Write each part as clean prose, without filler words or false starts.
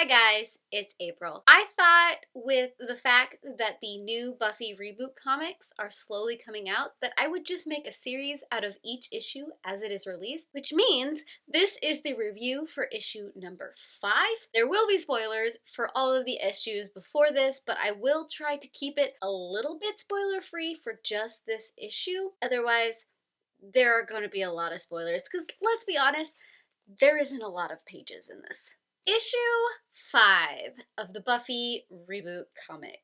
Hi guys, it's April. I thought with the fact that the new Buffy reboot comics are slowly coming out that I would just make a series out of each issue as it is released, which means this is the review for issue number 5. There will be spoilers for all of the issues before this, but I will try to keep it a little bit spoiler free for just this issue. Otherwise, there are going to be a lot of spoilers because let's be honest, there isn't a lot of pages in this. Issue 5 of the Buffy reboot comic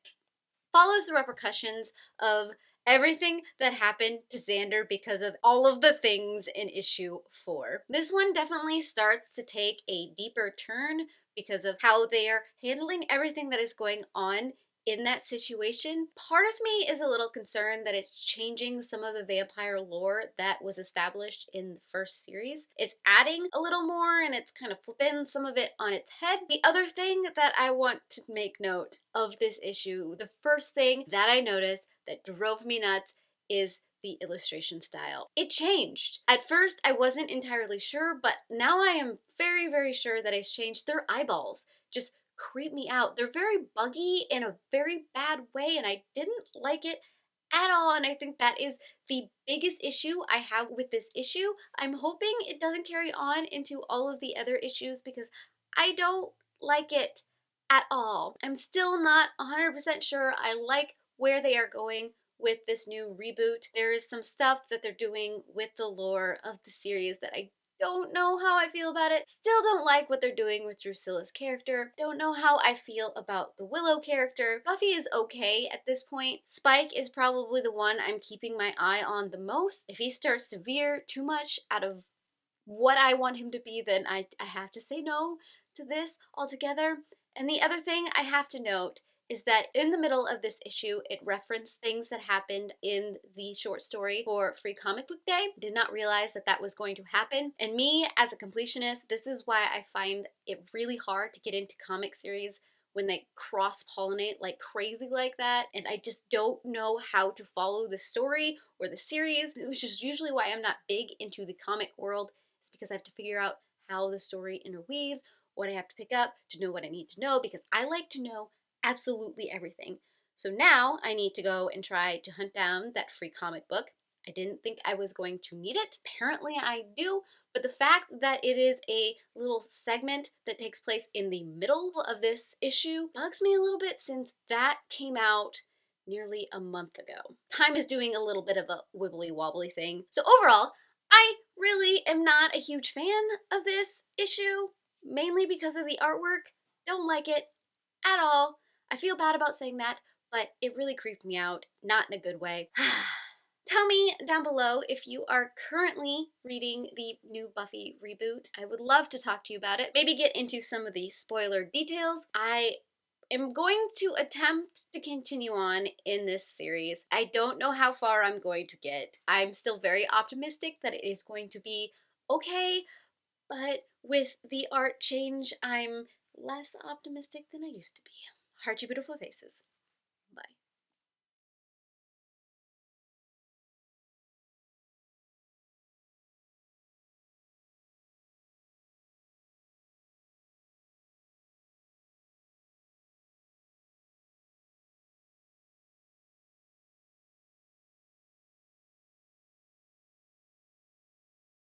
follows the repercussions of everything that happened to Xander because of all of the things in issue 4. This one definitely starts to take a deeper turn because of how they are handling everything that is going on in that situation. Part of me is a little concerned that it's changing some of the vampire lore that was established in the first series. It's adding a little more and it's kind of flipping some of it on its head. The other thing that I want to make note of this issue, the first thing that I noticed that drove me nuts is the illustration style. It changed. At first, I wasn't entirely sure, but now I am very, very sure that it's changed. Their eyeballs just creep me out. They're very buggy in a very bad way, and I didn't like it at all, and I think that is the biggest issue I have with this issue. I'm hoping it doesn't carry on into all of the other issues because I don't like it at all. I'm still not 100% sure I like where they are going with this new reboot. There is some stuff that they're doing with the lore of the series that I don't know how I feel about it. Still don't like what they're doing with Drusilla's character. Don't know how I feel about the Willow character. Buffy is okay at this point. Spike is probably the one I'm keeping my eye on the most. If he starts to veer too much out of what I want him to be, then I have to say no to this altogether. And the other thing I have to note is that in the middle of this issue, it referenced things that happened in the short story for Free Comic Book Day. Did not realize that that was going to happen. And me, as a completionist, this is why I find it really hard to get into comic series when they cross-pollinate like crazy like that. And I just don't know how to follow the story or the series, which is usually why I'm not big into the comic world. It's because I have to figure out how the story interweaves, what I have to pick up to know what I need to know, because I like to know absolutely everything. So now I need to go and try to hunt down that free comic book. I didn't think I was going to need it. Apparently I do, but the fact that it is a little segment that takes place in the middle of this issue bugs me a little bit since that came out nearly a month ago. Time is doing a little bit of a wibbly wobbly thing. So overall, I really am not a huge fan of this issue, mainly because of the artwork. Don't like it at all. I feel bad about saying that, but it really creeped me out, not in a good way. Tell me down below if you are currently reading the new Buffy reboot. I would love to talk to you about it. Maybe get into some of the spoiler details. I am going to attempt to continue on in this series. I don't know how far I'm going to get. I'm still very optimistic that it is going to be okay, but with the art change, I'm less optimistic than I used to be. Heart you beautiful faces. Bye.